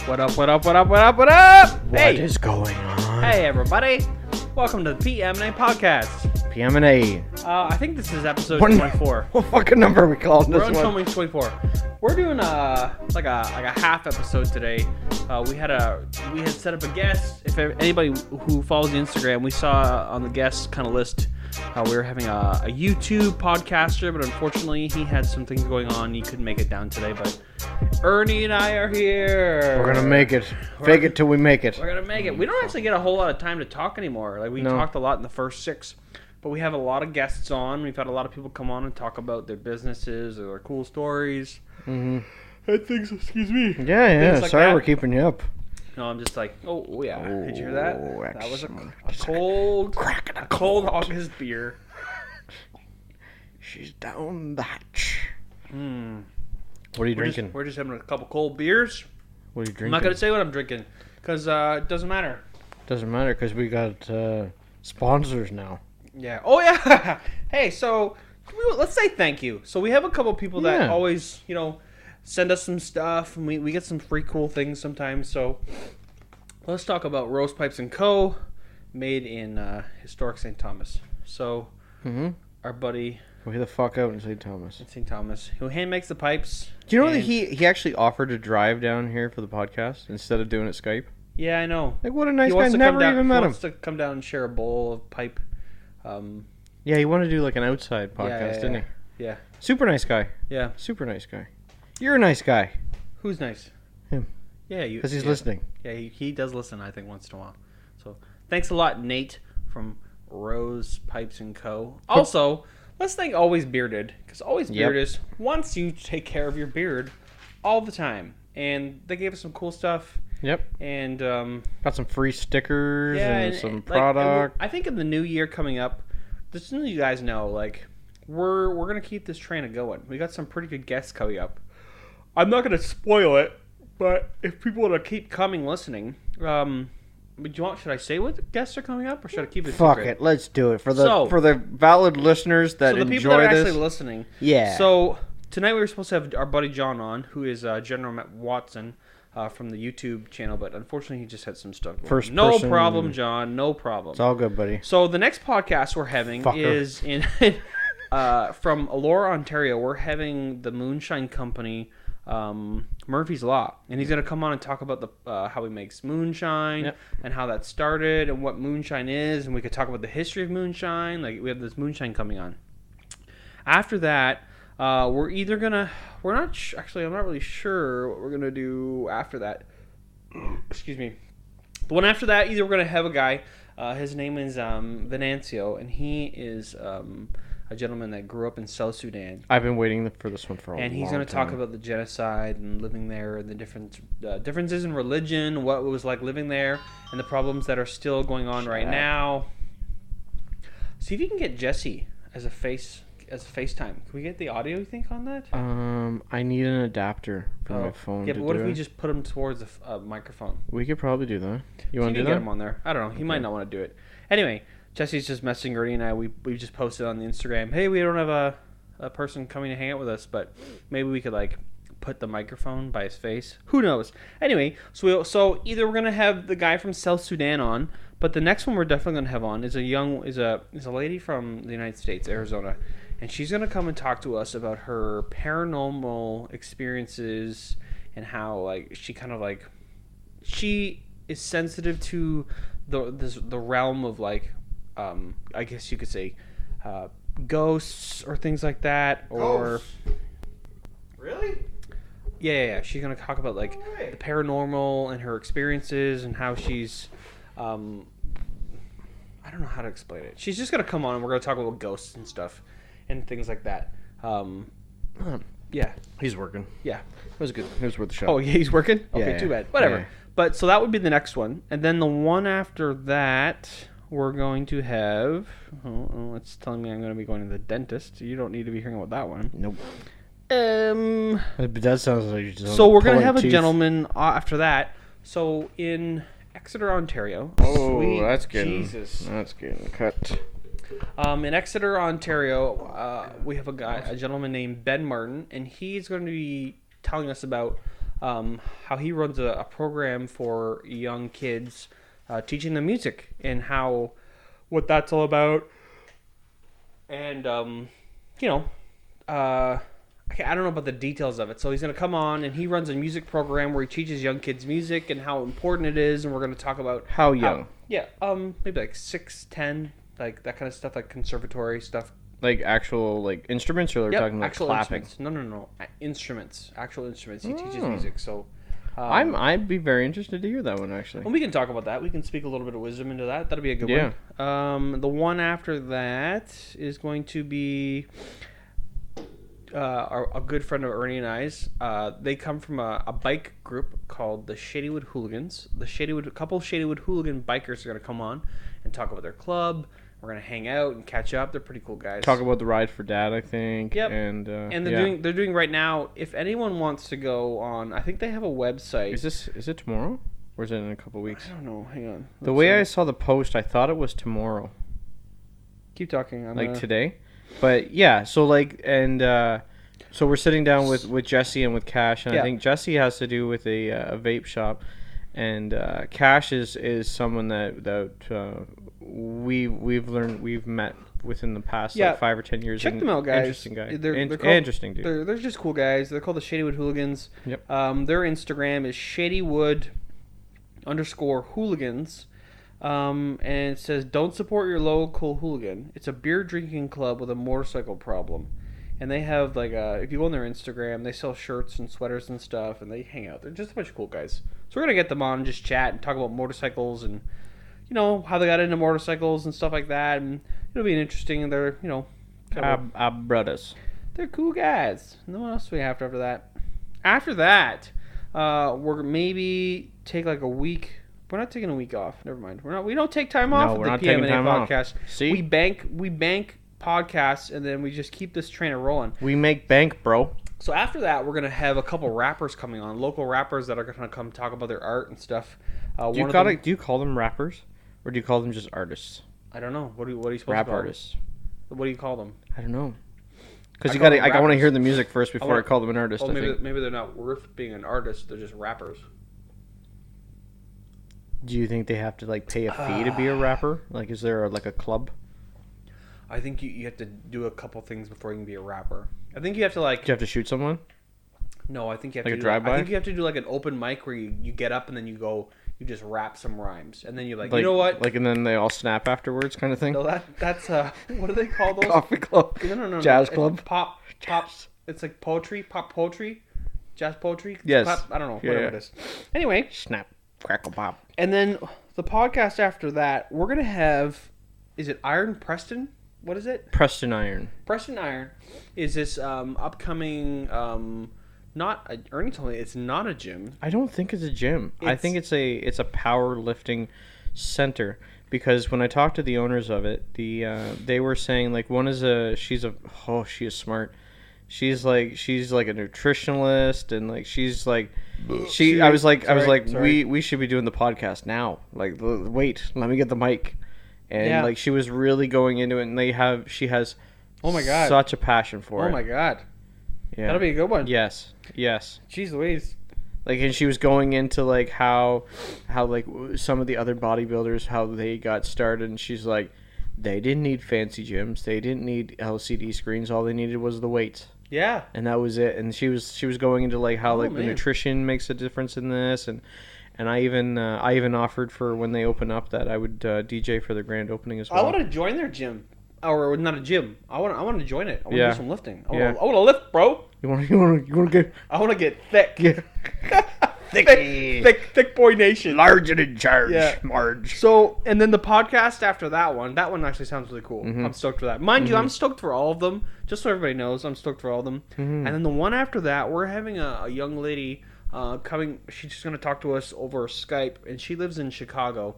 What up, what up, what up, what up, what up? What is going on? Hey, everybody. Welcome to the PM&A podcast. PM&A. I think this is episode 24. What fucking number are we calling this We're on one? 24. We're doing like a half episode today. We had set up a guest. If anybody who follows the Instagram, we saw on the guest kind of list we were having a YouTube podcaster, but unfortunately he had some things going on. He couldn't make it down today, but Ernie and I are here. We're gonna make it. Fake it till we make it. We're gonna make it. We don't actually get a whole lot of time to talk anymore. Like we talked a lot in the first 6, but we have a lot of guests on. We've had a lot of people come on and talk about their businesses or their cool stories. Mm-hmm. And things. Excuse me. Yeah. Like Sorry, that. we're keeping you up. No, I'm just like, oh yeah. Did you hear that? That was a Cracking a cold August beer. She's down the hatch. Mm. What are you drinking? We're just having a couple cold beers. What are you drinking? I'm not gonna say what I'm drinking because it doesn't matter. Doesn't matter because we got sponsors now. Yeah. Oh yeah. Hey, so let's say thank you. So we have a couple people that always, send us some stuff, and we get some free cool things sometimes. So let's talk about Rose Pipes & Co. made in historic St. Thomas. So our buddy Way the fuck out in St. Thomas. who hand makes the pipes. Do you know that he actually offered to drive down here for the podcast instead of doing it Skype? Yeah, I know. Like, what a nice guy. Never even met him. He wants to come down and share a bowl of pipe. Yeah, he wanted to do like an outside podcast, didn't he? Yeah. Super nice guy. Yeah. Super nice guy. You're a nice guy. Who's nice? Him. Yeah, you. Because he's listening. Yeah, he does listen, I think, once in a while. So thanks a lot, Nate from Rose Pipes & Co. Also, let's thank Always Bearded, because Always Bearded wants you to take care of your beard all the time. And they gave us some cool stuff. Yep. And got some free stickers and some product. I think in the new year coming up, just so you guys know, like we're gonna keep this train going. We got some pretty good guests coming up. I'm not gonna spoil it, but if people want to keep coming listening, should I say what guests are coming up, or should I keep it secret? Fuck it, let's do it for the valid listeners that enjoy this. So the people that are actually listening. Yeah. So tonight we were supposed to have our buddy John on, who is General Matt Watson. From the YouTube channel, but unfortunately he just had some stuff going on. No problem, John. No problem. It's all good, buddy. So the next podcast we're having is in from Aurora, Ontario. We're having the Moonshine Company, Murphy's Law, and he's going to come on and talk about the how he makes moonshine and how that started and what moonshine is, and we could talk about the history of moonshine. Like we have this moonshine coming on. After that. We're either gonna. We're not actually. I'm not really sure what we're gonna do after that. Excuse me. The one after that, either we're gonna have a guy. His name is Venancio, and he is a gentleman that grew up in South Sudan. I've been waiting for this one for a long time. And he's gonna talk about the genocide and living there, and the different differences in religion, what it was like living there, and the problems that are still going on right now. See if you can get Jesse as a FaceTime. Can we get the audio, you think, on that? I need an adapter for my phone. Yeah, but what if we just put him towards a microphone? We could probably do that. You want to do that? Get him on there. I don't know. He might not want to do it. Anyway, Jesse's just messaging Ernie and I. We just posted on the Instagram, hey, we don't have a person coming to hang out with us, but maybe we could put the microphone by his face. Who knows? Anyway, so either we're gonna have the guy from South Sudan on, but the next one we're definitely gonna have on is a lady from the United States, Arizona. And she's going to come and talk to us about her paranormal experiences and how, she is sensitive to the realm of, I guess you could say, ghosts or things like that. Or really? Yeah. She's going to talk about, the paranormal and her experiences and how she's... I don't know how to explain it. She's just going to come on and we're going to talk about ghosts and stuff. And things like that. Yeah. He's working. Yeah. It was good. It was worth the shot. Oh, yeah, he's working? Okay, too bad. Whatever. Yeah. But, so that would be the next one. And then the one after that, we're going to have... it's telling me I'm going to be going to the dentist. You don't need to be hearing about that one. Nope. But that sounds like you're just so we're going to have a gentleman after that. So, in Exeter, Ontario... Oh, that's getting... Jesus. That's getting cut. In Exeter, Ontario, we have a gentleman named Ben Martin, and he's going to be telling us about how he runs a program for young kids, teaching them music and what that's all about. And I don't know about the details of it. So he's going to come on and he runs a music program where he teaches young kids music and how important it is. And we're going to talk about how young. Maybe like 6, 10, like that kind of stuff, like conservatory stuff. Like actual like instruments, or they're talking like clapping? Instruments. No. Instruments. Actual instruments. He teaches music. So I'd be very interested to hear that one, actually. Well, we can talk about that. We can speak a little bit of wisdom into that. That'll be a good one. The one after that is going to be a good friend of Ernie and I's. They come from a bike group called the Shadywood Hooligans. A couple of Shadywood Hooligan bikers are going to come on and talk about their club. We're going to hang out and catch up. They're pretty cool guys. Talk about the Ride for Dad, I think. Yep. And they're doing right now, if anyone wants to go on, I think they have a website. Is it tomorrow? Or is it in a couple weeks? I don't know. Hang on. The way I saw the post, I thought it was tomorrow. Keep talking. Today? But yeah, so so we're sitting down with Jesse and with Cash, and I think Jesse has to do with a vape shop, and Cash is someone that we've met within the past 5 or 10 years. Check them out, guys. Interesting guy. They're interesting dude. They're just cool guys. They're called the Shadywood Hooligans. Yep. Their Instagram is Shadywood_hooligans. And it says, "Don't support your local hooligan. It's a beer drinking club with a motorcycle problem." And they have if you go on their Instagram, they sell shirts and sweaters and stuff, and they hang out. They're just a bunch of cool guys. So we're gonna get them on and just chat and talk about motorcycles and how they got into motorcycles and stuff like that. And it'll be interesting. And they're our brothers. They're cool guys. And then what else do we have after that? After that, we're maybe take like a week. We're not taking a week off. Never mind. We don't take time off of the PM&A podcast. See? We bank podcasts, and then we just keep this train rolling. We make bank, bro. So after that, we're gonna have a couple rappers coming on, local rappers that are gonna come talk about their art and stuff. Do you call them rappers, or do you call them just artists? I don't know. What are you supposed to call rap artists? What do you call them? I don't know. Because I want to hear the music first before I call them an artist. Oh, maybe they're not worth being an artist. They're just rappers. Do you think they have to pay a fee to be a rapper? Is there a club? I think you have to do a couple things before you can be a rapper. I think you have to Do you have to shoot someone? No, I think you have to do a drive-by? I think you have to do an open mic where you get up and then you just rap some rhymes, and then you're you know what? And then they all snap afterwards, kind of thing. No, that's what do they call those? Coffee club. No. Jazz club. Pop. It's like poetry, pop poetry, jazz poetry. Yes. Pop, I don't know. Whatever it is. Anyway. Snap, crackle, pop. And then the podcast after that, we're gonna have. Is it Iron Preston? What is it? Preston Iron. Preston Iron is this upcoming. Ernie told me it's not a gym. I don't think it's a gym. I think it's a powerlifting center, because when I talked to the owners of it, they were saying one is she is smart. She's like a nutritionalist, and we should be doing the podcast now. Wait, let me get the mic. And she was really going into it, and she has oh my god, such a passion for it. Oh my god. Yeah. That'll be a good one. Yes. Jeez Louise. And she was going into how some of the other bodybuilders, how they got started, and she's like, they didn't need fancy gyms, they didn't need LCD screens, all they needed was the weights. Yeah. And that was it. And she was going into how the nutrition makes a difference in this, and I even offered for when they open up that I would DJ for their grand opening as well. I want to join their gym. Or not a gym. I want to join it. I want to do some lifting. I want to lift, bro. You want to get? I want to get thick. Yeah. thick boy nation. Large and in charge. Yeah. Marge. So, and then the podcast after that one actually sounds really cool. Mm-hmm. I'm stoked for that. Mind you, I'm stoked for all of them. Just so everybody knows, I'm stoked for all of them. Mm-hmm. And then the one after that, we're having a young lady coming. She's just going to talk to us over Skype, and she lives in Chicago.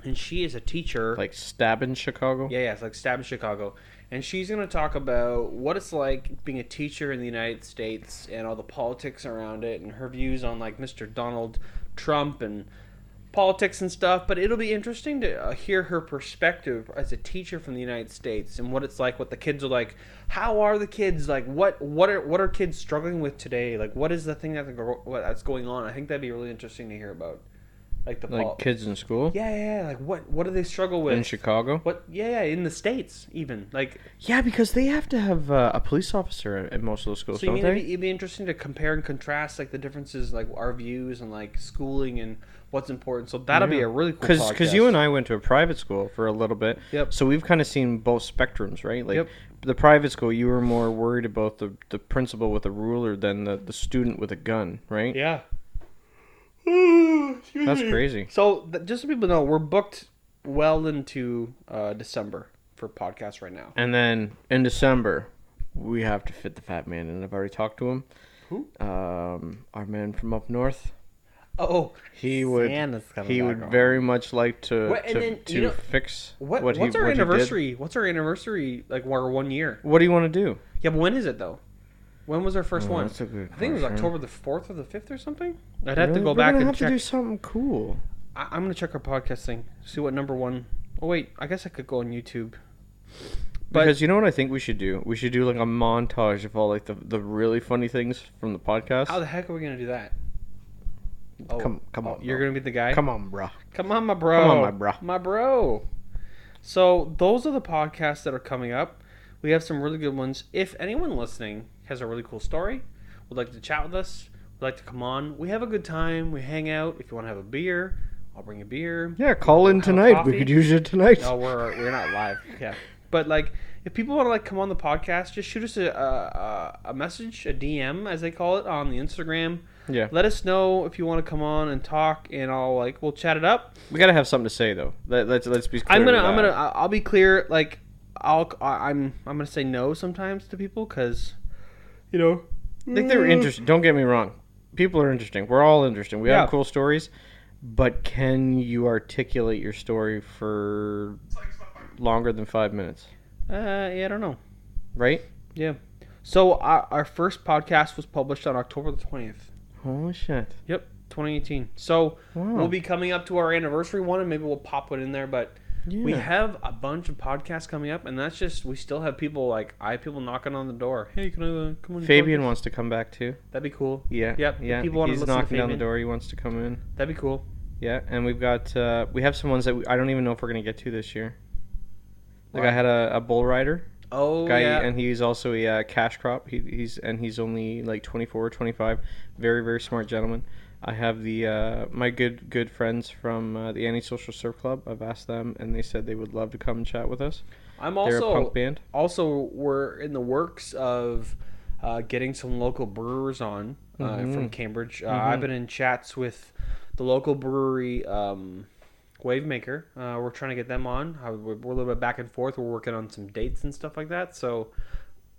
And she is a teacher. Stab in Chicago? Yeah, it's Stab in Chicago. And she's going to talk about what it's like being a teacher in the United States and all the politics around it, and her views on Mr. Donald Trump and politics and stuff, but it'll be interesting to hear her perspective as a teacher from the United States and what it's like, what the kids are like. How are the kids like? What are kids struggling with today? Like, what is the thing that's going on? I think that'd be really interesting to hear about. Like kids in school. Yeah. Like what do they struggle with in Chicago? What? Yeah, in the States even. Like because they have to have a police officer at most of those schools. So don't they? It'd be interesting to compare and contrast like the differences, like our views and like schooling and what's important. So that'll be a really cool podcast. Because you and I went to a private school for a little bit. Yep. So we've kind of seen both spectrums, right? Like the private school, you were more worried about the principal with a ruler than the student with a gun, right? Yeah. That's crazy. So just so people know, we're booked well into December for podcasts right now. And then in December, we have to fit the fat man, and I've already talked to him. Who? Our man from up north. Oh, he would very much like to fix what's our anniversary? What's our anniversary? Like, we're 1 year. What do you want to do? Yeah, but when is it though? When was our first one? That's a good question. I think it was October the 4th or the 5th or something. I'd have to go back and check. We're going to have to do something cool. I'm going to check our podcast thing. See what number one. Oh, wait. I guess I could go on YouTube. Because you know what I think we should do? We should do like a montage of all like the really funny things from the podcast. How the heck are we going to do that? Oh, come on. You're going to be the guy? Come on, bro. Come on, my bro. Come on, my bro. My bro. So those are the podcasts that are coming up. We have some really good ones. If anyone listening has a really cool story, would like to chat with us, would like to come on, we have a good time. We hang out. If you want to have a beer, I'll bring a beer. Yeah, call in tonight. We could use it tonight. No, we're not live. Yeah, but like, if people want to like come on the podcast, just shoot us a message, a DM as they call it, on the Instagram. Yeah. Let us know if you want to come on and talk, and we'll chat it up. We gotta have something to say though. Let's be clear. I'll be clear. Like, I'm gonna say no sometimes to people because, you know, I think they're interesting. Don't get me wrong. People are interesting. We're all interesting. We have cool stories, but can you articulate your story for longer than 5 minutes? Yeah, I don't know. Right? Yeah. So our first podcast was published on October the 20th. Holy shit. Yep, 2018. So we'll be coming up to our anniversary one, and maybe we'll pop one in there. But we have a bunch of podcasts coming up, and that's just, we still have people I have people knocking on the door. Hey, can I come on? Fabian wants to come back too. That'd be cool. Yeah. Yep. Yeah. People want to He's listen knocking to down the door. He wants to come in. That'd be cool. Yeah, and we've got we have some ones that I don't even know if we're gonna get to this year. Like I had a bull rider. Oh, guy, yeah. And he's also a cash crop. He's only like 24 or 25. Very, very smart gentleman. I have the my good friends from the Antisocial Surf Club. I've asked them, and they said they would love to come and chat with us. They're a punk band. Also, we're in the works of getting some local brewers on from Cambridge. I've been in chats with the local brewery, Wavemaker. We're trying to get them on. We're a little bit back and forth. We're working on some dates and stuff like that. So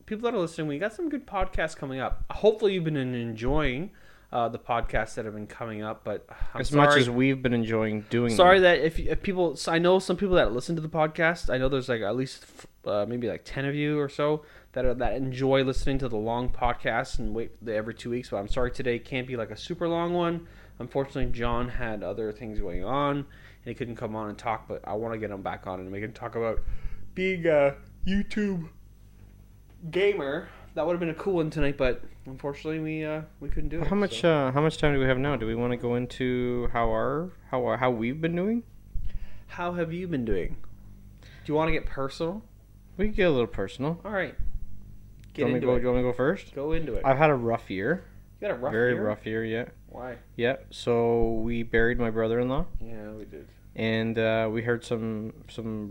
people that are listening, we got some good podcasts coming up. Hopefully you've been enjoying the podcasts that have been coming up. But much as we've been enjoying doing them. That if people, I know some people that listen to the podcast. I know there's like at least maybe like 10 of you or so that enjoy listening to the long podcasts and wait every 2 weeks. But I'm sorry, today can't be like a super long one. Unfortunately, John had other things going on, and he couldn't come on and talk, but I want to get him back on, and we can talk about being a YouTube gamer. That would have been a cool one tonight, but unfortunately, we couldn't do it. How much time do we have now? Do we want to go into how we've been doing? How have you been doing? Do you want to get personal? We can get a little personal. All right. Do you want me to go first? Go into it. I've had a rough year. You had a rough year? Very rough year, yeah. Why? Yeah, so we buried my brother-in-law. Yeah, we did. And we heard some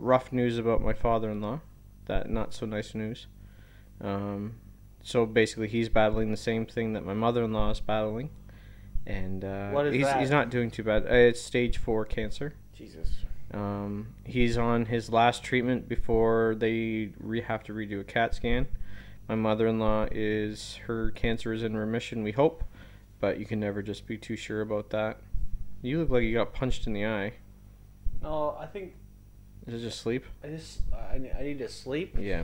rough news about my father-in-law. That not so nice news. So basically he's battling the same thing that my mother-in-law is battling. And what is that? He's not doing too bad. It's stage 4 cancer. Jesus. He's on his last treatment before they have to redo a CAT scan. My mother-in-law her cancer is in remission, we hope, but you can never just be too sure about that. You look like you got punched in the eye. No, I think... Is it just sleep? I need to sleep? Yeah.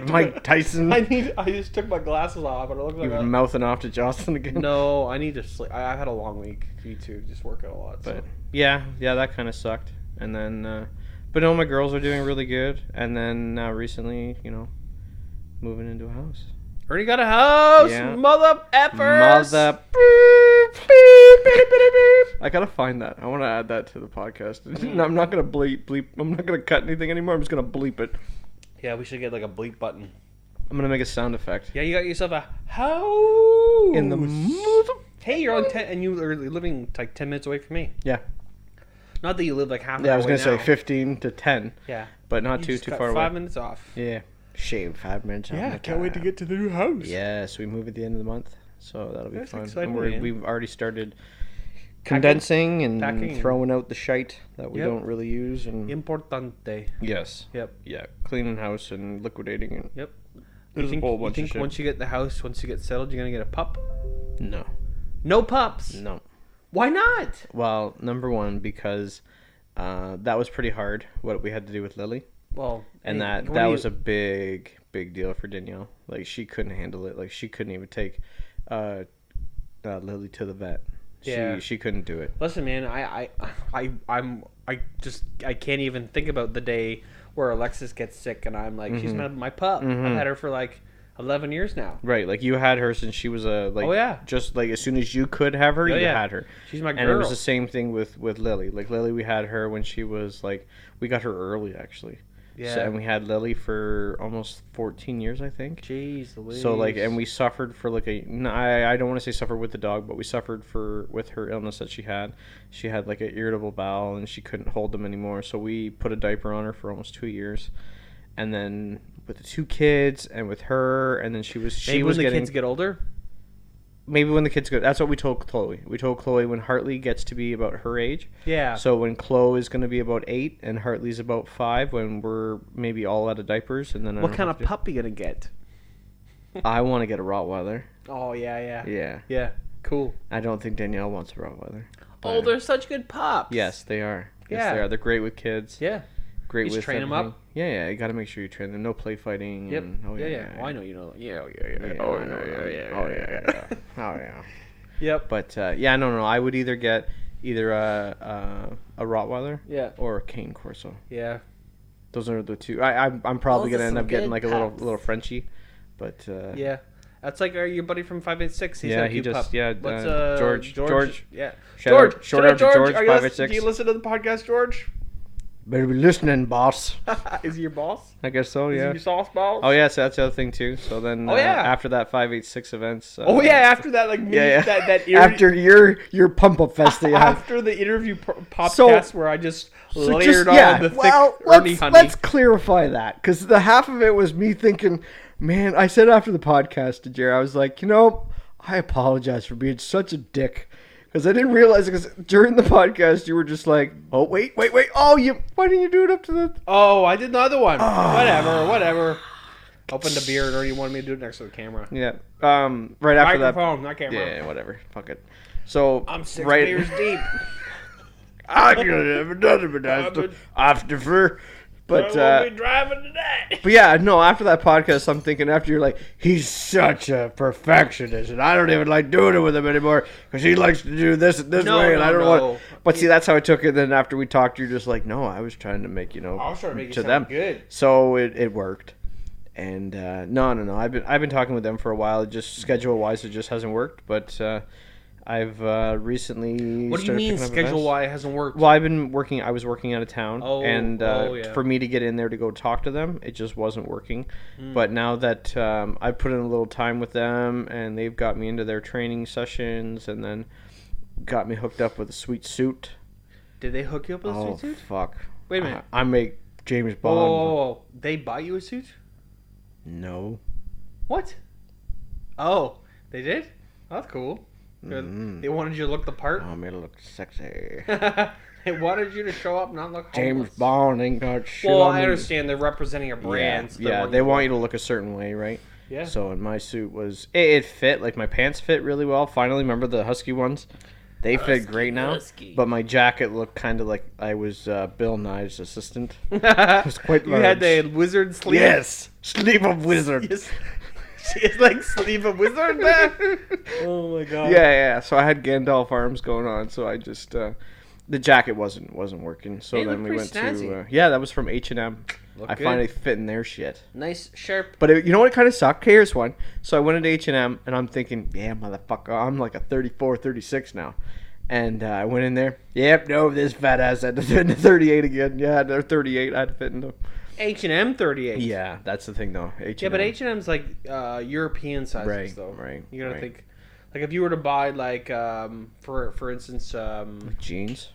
Mike Tyson. I just took my glasses off, and it looked like you were mouthing off to Jocelyn again. No, I need to sleep. I've had a long week. Me too. Just working a lot. But so. yeah, that kind of sucked. And then, but no, my girls are doing really good. And then now recently, moving into a house. Already got a house, yeah. mother effers. Mother. I gotta find that. I want to add that to the podcast. No, I'm not gonna bleep. I'm not gonna cut anything anymore. I'm just gonna bleep it. Yeah, we should get like a bleep button. I'm gonna make a sound effect. Yeah, you got yourself a house in the. Hey, you're on 10, and you are living like 10 minutes away from me. Yeah. Not that you live like half. Yeah, I was gonna say 15 to 10. Yeah. But not too far away. 5 minutes off. Yeah. Shave 5 minutes. Yeah, I can't wait to get to the new house. Yeah, so we move at the end of the month, so that'll be fun. Exciting, and we've already started condensing and throwing out the shite that we don't really use. And Importante. Yes. Yep. Yeah, cleaning house and liquidating. And yep. There's a whole bunch of shit. Once you get the house, once you get settled, you're gonna get a pup? No. No pups. No. Why not? Well, number one, because that was pretty hard. What we had to do with Lily. Well, and that was a big deal for Danielle. Like, she couldn't handle it. Like, she couldn't even take Lily to the vet. Yeah. She couldn't do it. Listen, man, I can't even think about the day where Alexis gets sick and I'm like, she's my pup. I've had her for like 11 years now. Right, like you had her since she was just like as soon as you could have her, you had her. She's my girl. And it was the same thing with Lily. Like Lily, we had her when she was like, we got her early actually. Yeah. So, and we had Lily for almost 14 years, I think. Jeez Louise. So like, and we suffered for like I don't want to say suffer with the dog, but we suffered with her illness that she had. She had like an irritable bowel and she couldn't hold them anymore. So we put a diaper on her for almost 2 years. And then with the 2 kids and with her, and then she was when the kids get older. Maybe when the kids go. That's what we told Chloe. We told Chloe when Hartley gets to be about her age. Yeah. So when Chloe is going to be about 8 and Hartley's about 5, when we're maybe all out of diapers, and then what kind of pup are you gonna get? I want to get a Rottweiler. Oh yeah. Yeah. Cool. I don't think Danielle wants a Rottweiler. Oh, they're such good pups. Yes, they are. Yeah. Yes, they are. They're great with kids. Yeah. Great with train everything. them up. Yeah. You got to make sure you train them. No play fighting. Yep. And, Oh, I know you know. Yeah. Oh yeah. Yep. But no. I would either get a Rottweiler. Yeah. Or a Cane Corso. Yeah. Those are the two. I'm probably gonna end up getting like a little Frenchie, but yeah. That's like your buddy from 586. He's he just pup. What's George. Yeah. Shout out to George 586. Do you listen to the podcast, George? Better be listening, boss. Is he your boss? I guess so. Yeah. Is he your sauce boss? Oh yeah, so that's the other thing too. So then, after that 586 events. After that, like that after your pump up fest that you had. After the interview podcast where I just layered on the thick Ernie honey. Let's clarify that, because the half of it was me thinking, man, I said after the podcast to Jerry, I was like, I apologize for being such a dick. Because I didn't realize, because during the podcast, you were just like, oh, wait. Oh, why didn't you do it up to the... Oh, I did another one. Whatever. Opened the beer, or you wanted me to do it next to the camera. Yeah. Right after that... Microphone, not camera. Yeah, whatever. Fuck it. So... I'm 6 beers deep. I could have done it, but after... But we'll be driving today. But yeah, no, after that podcast, I'm thinking, after you're like, he's such a perfectionist, and I don't even like doing it with him anymore, because he likes to do this way, and I don't want... But see, that's how I took it. Then after we talked, you're just like, no, I was trying to make, I was trying to make it sound them good. So it worked. And no, I've been talking with them for a while. Just schedule-wise, it just hasn't worked, but... I've recently... What do you mean schedule-wise hasn't worked? Well, I was working out of town, for me to get in there to go talk to them, it just wasn't working. But now that I put in a little time with them, and they've got me into their training sessions, and then got me hooked up with a sweet suit. Did they hook you up with a sweet suit? Oh, fuck. Wait a minute. I make James Bond. Oh, they buy you a suit? No. What? Oh, they did? Oh, that's cool. Good. They wanted you to look the part? I made it look sexy. They wanted you to show up, not look James homeless. Bond ain't got shit Well, on I me. understand they're representing a brand. Yeah, they want you to look a certain way, right? Yeah. So, and my suit was... It fit. Like, my pants fit really well. Finally, remember the Husky ones? They fit great now, but my jacket looked kind of like I was Bill Nye's assistant. It was quite large. You had the wizard sleeve? Yes, sleeve of wizard. Yes. She is like sleeve of wizard there? Oh my god. Yeah. So I had Gandalf arms going on, so I just... the jacket wasn't working, so then we went to... that was from H&M. I finally fit in their shit. Nice, sharp. But you know what kind of sucked? Here's one. So I went into H&M, and I'm thinking, yeah, motherfucker, I'm like a 34, 36 now. And I went in there. Yep, no, this fat ass had to fit into 38 again. Yeah, they're 38. I had to fit into... H&M 38. Yeah, that's the thing, though. H&M. Yeah, but H&M's like European sizes, though. Right. You gotta think... Like, if you were to buy, like, for instance... jeans?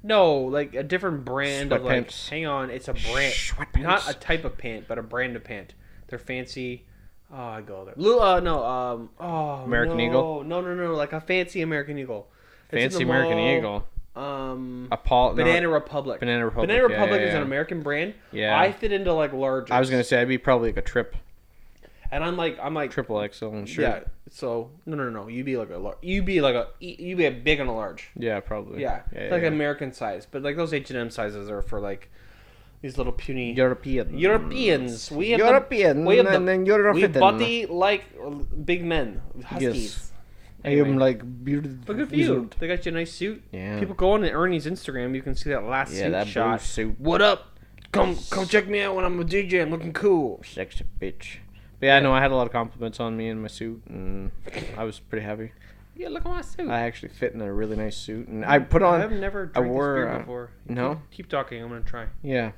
No, like a different brand of, like... Hang on, it's a brand. Sweatpants. Not a type of pant, but a brand of pant. They're fancy... Oh, I go there. American Eagle? No, like a fancy American Eagle. Fancy American Eagle. Banana Republic. Banana Republic. Banana Republic is an American brand. Yeah. I fit into like large. I was gonna say I'd be probably like a trip. And I'm like triple XL and sure. Yeah. So no. You'd be like you'd be a big and a large. Yeah, probably. Yeah. It's like American size, but like those H&M sizes are for like these little puny Europeans. We have we body like big men, huskies. Yes. Anyway. I am like beautiful. Look at you. They got you a nice suit. Yeah. People go on to Ernie's Instagram. You can see that last suit that shot. Blue suit. What up? Come check me out when I'm a DJ. I'm looking cool. Sexy bitch. But yeah, no, I had a lot of compliments on me and my suit, and I was pretty happy. Yeah, look at my suit. I actually fit in a really nice suit, and I put on. I've never drank this beer before. No. Keep talking. I'm gonna try. Yeah.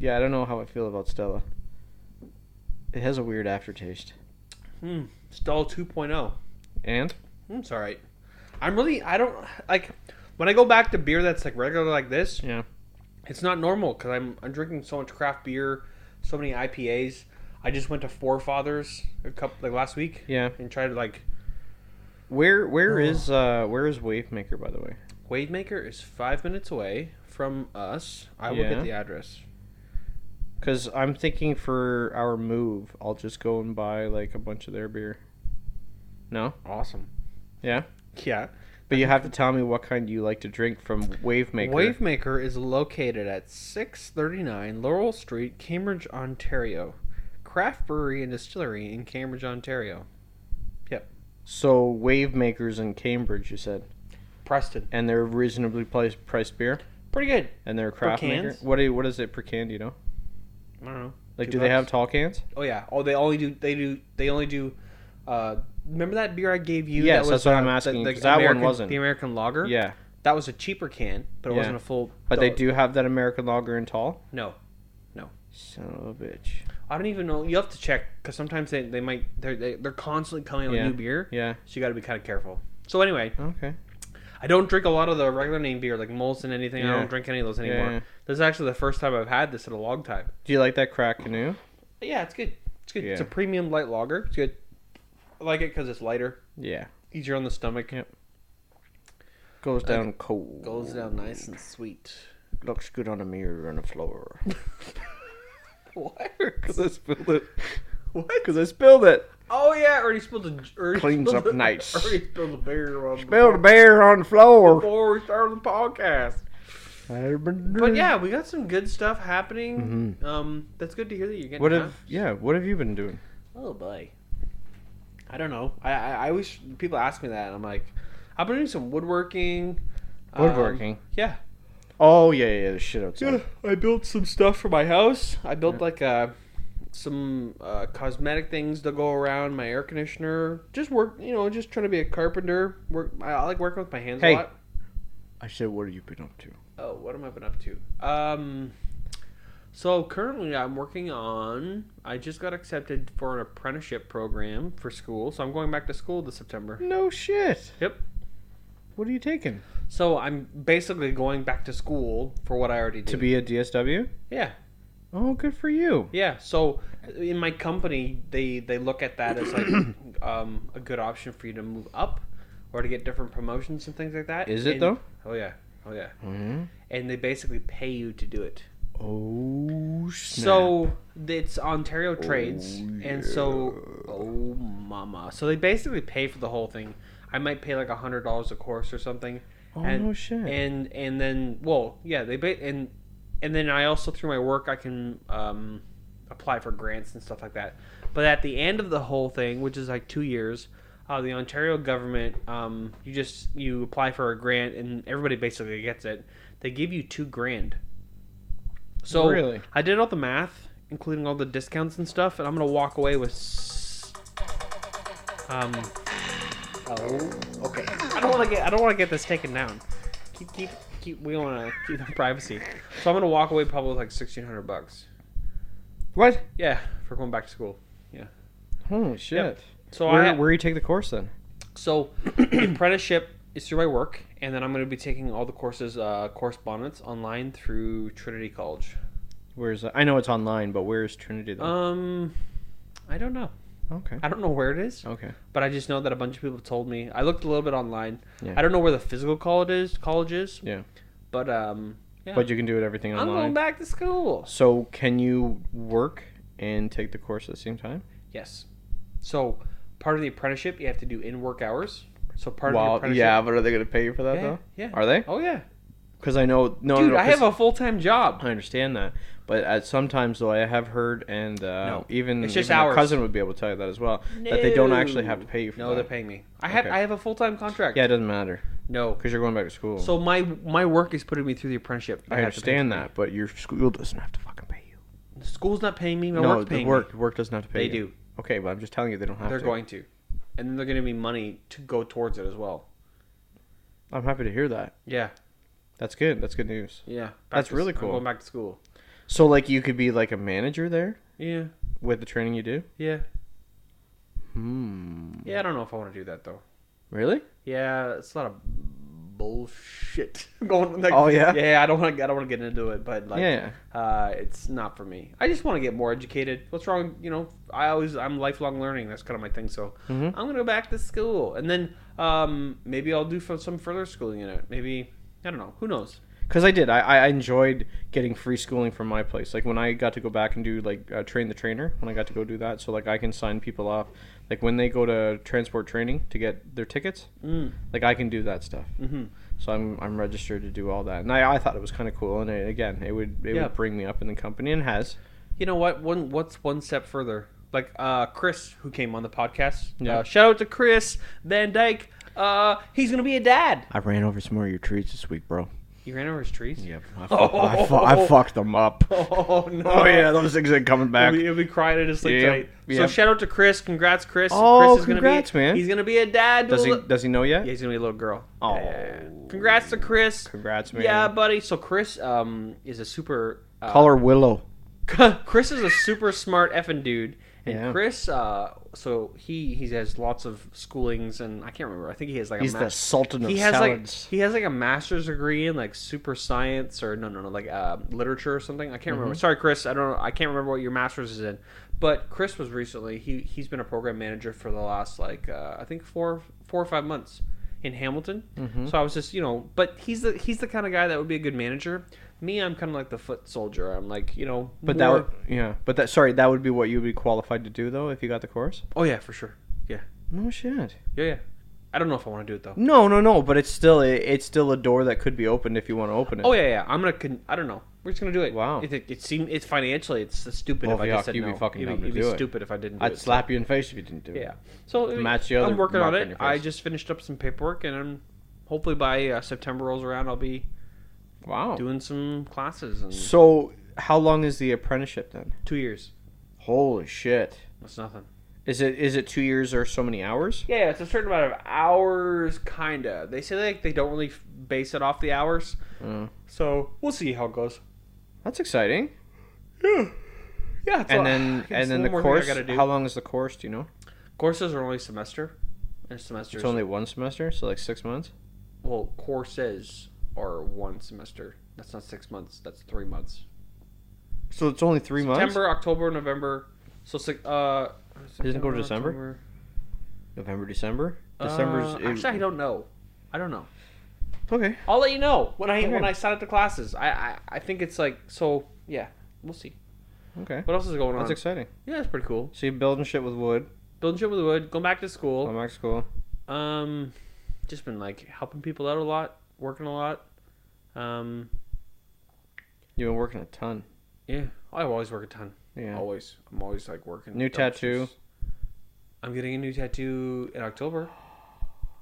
I don't know how I feel about Stella. It has a weird aftertaste. Stella 2.0. And? It's all right. I don't like when I go back to beer that's like regular like this. Yeah. It's not normal because I'm drinking so much craft beer, so many IPAs. I just went to Forefathers last week. Yeah. And tried to like. Where is Wavemaker, by the way? Wavemaker is 5 minutes away from us. I will get the address. Because I'm thinking for our move, I'll just go and buy like a bunch of their beer. No? Awesome. Yeah? Yeah. But you have to tell me what kind you like to drink from Wavemaker. Wavemaker is located at 639 Laurel Street, Cambridge, Ontario. Craft brewery and distillery in Cambridge, Ontario. Yep. So Wavemaker's in Cambridge, you said? Preston. And they're reasonably priced beer? Pretty good. And they're a craft maker? What is it per can, do you know? I don't know. Like, do they have tall cans? Oh yeah. Oh, they only do. Remember that beer I gave you? Yes, that's what I'm asking. Because that one wasn't the American Lager. Yeah, that was a cheaper can, but it wasn't a full. But they do have that American Lager in tall. No. Son of a bitch. I don't even know. You have to check because sometimes they might they're constantly coming out with new beer. Yeah. So you got to be kind of careful. So anyway. Okay. I don't drink a lot of the regular name beer like Molson anything. Yeah. I don't drink any of those anymore. Yeah. This is actually the first time I've had this in a long time. Do you like that Crack Canoe? Yeah, it's good. It's good. Yeah. It's a premium light lager. It's good. I like it because it's lighter. Yeah. Easier on the stomach. Yep. Goes down cold. Goes down nice and sweet. Looks good on a mirror on the floor. What? Because I spilled it. What? Because I spilled it. Oh yeah, Ernie spilled Cleans up nice. Ernie spilled the beer on Spilled the beer on the floor before we started the podcast. But yeah, we got some good stuff happening. Mm-hmm. That's good to hear that you're getting. What have you been doing? Oh boy, I don't know. I always people ask me that, and I'm like, I've been doing some woodworking. Woodworking. Yeah. Oh yeah, the shit outside. Yeah, I built some stuff for my house. I built some cosmetic things to go around my air conditioner. Just work, just trying to be a carpenter. I like working with my hands a lot. I said, what have you been up to? Oh, what am I been up to? So currently I'm working on. I just got accepted for an apprenticeship program for school, so I'm going back to school this September. No shit. Yep. What are you taking? So I'm basically going back to school for what I already did. To be a DSW? Yeah. Oh, good for you. Yeah. So in my company, they look at that as like a good option for you to move up or to get different promotions and things like that. Is it though? Oh yeah. Mm-hmm. And they basically pay you to do it. Oh snap. So it's Ontario Trades, and so mama. So they basically pay for the whole thing. I might pay like $100 a course or something, Oh, no shit. And then, well, yeah, and then I also, through my work, I can apply for grants and stuff like that. But at the end of the whole thing, which is like 2 years, the Ontario government, you apply for a grant and everybody basically gets it. They give you $2,000. So really? I did all the math, including all the discounts and stuff, and I'm gonna walk away with. Okay. I don't want to get this taken down. Keep. We want to keep the privacy. So I'm gonna walk away probably with like $1,600. What? Yeah, for going back to school. Yeah. Holy shit. Yep. So where do you take the course then? So the apprenticeship is through my work, and then I'm going to be taking all the courses, correspondence online through Trinity College. Where's I know it's online, but where's Trinity then? I don't know. Okay. I don't know where it is. Okay. But I just know that a bunch of people told me. I looked a little bit online. Yeah. I don't know where the physical college is. Yeah. But yeah. But you can do everything online. I'm going back to school. So can you work and take the course at the same time? Yes. So part of the apprenticeship, you have to do in-work hours. So part of the apprenticeship. Yeah, but are they going to pay you for that though? Yeah. Are they? Oh yeah. Because I know Dude, I have a full-time job. I understand that, but sometimes though I have heard, and even it's just my hours. cousin would be able to tell you that as well, that they don't actually have to pay you for that. No, they're paying me. I have a full-time contract. Yeah, it doesn't matter. No, because you're going back to school. So my work is putting me through the apprenticeship. I understand that, but your school doesn't have to fucking pay you. The school's not paying me. My no, work's paying work me. Work doesn't have to pay you. They do. Okay, but I'm just telling you they don't have to. They're going to, and then they're going to give me money to go towards it as well. I'm happy to hear that. Yeah. That's good. That's good news. Yeah. That's really cool. I'm going back to school. So, like, you could be, like, a manager there? Yeah. With the training you do? Yeah. Yeah, I don't know if I want to do that, though. Really? Yeah, it's a lot of bullshit going. Like, oh, yeah? Yeah, I don't want to get into it, but, like, yeah. It's not for me. I just want to get more educated. What's wrong? You know, I'm lifelong learning. That's kind of my thing, so I'm going to go back to school. And then maybe I'll do some further schooling in it. Maybe... I don't know. Who knows? Because I did. I enjoyed getting free schooling from my place. Like, when I got to go back and do, like, train the trainer, when I got to go do that. So, like, I can sign people off. Like, when they go to transport training to get their tickets, like, I can do that stuff. So I'm registered to do all that. And I thought it was kind of cool. And, it would bring me up in the company, and has. You know what? What's one step further? Like, Chris, who came on the podcast. Yeah. Shout out to Chris Van Dyke. He's gonna be a dad. I ran over some more of your trees this week, bro. You ran over his trees? Yep. I fucked them up. Oh no! Oh yeah, those things ain't coming back. You'll be crying at his sleep tonight. Yep. So shout out to Chris. Congrats, Chris. Oh, Chris is congrats, man. He's gonna be a dad. Does he know yet? Yeah, he's gonna be a little girl. Oh. Yeah. Congrats to Chris. Congrats, man. Yeah, buddy. So Chris is a super. Call her Willow. Chris is a super smart effing dude. And Chris, so he has lots of schoolings, and I can't remember. I think he has like he's the sultan of salads. He has like a master's degree in like super science or no, like literature or something. I can't remember. Sorry, Chris. I can't remember what your master's is in. But Chris was recently. He's been a program manager for the last like I think 4 or 5 months in Hamilton. So I was just but he's the kind of guy that would be a good manager. Me, I'm kind of like the foot soldier. I'm like, But that would be what you would be qualified to do, though, if you got the course? Oh, yeah, for sure. Yeah. No shit. Yeah. I don't know if I want to do it, though. No. But it's still a door that could be opened if you want to open it. Oh, yeah. I don't know. We're just going to do it. Wow. It's financially, it's stupid if I just said no. You'd be fucking dumb to do it. It'd be stupid if I didn't do it. I'd slap you in the face if you didn't do it. Yeah. So match the other I'm working on it. on I just finished up some paperwork, and hopefully by September rolls around, I'll be... Wow. Doing some classes. So, how long is the apprenticeship then? 2 years. Holy shit. That's nothing. Is it 2 years or so many hours? Yeah, it's a certain amount of hours, kinda. They say like they don't really base it off the hours. So, we'll see how it goes. That's exciting. Yeah. And then the course, how long is the course, do you know? Courses are only a semester. And semesters. It's only one semester, so like 6 months? Well, courses... or 1 semester. That's not 6 months. That's 3 months. So it's only 3 months? September, October, November. So it doesn't go to December? October. November, December? Actually, I don't know. Okay. I'll let you know when I sign up to classes. I think it's like so. Yeah, we'll see. Okay. What else is going on? That's exciting. Yeah, it's pretty cool. So you're building shit with wood. Going back to school. Going back to school. Just been like helping people out a lot. working a lot. You've been working a ton. Yeah, I always work a ton. Yeah, always. I'm always like working. New tattoo. I'm getting a new tattoo in October.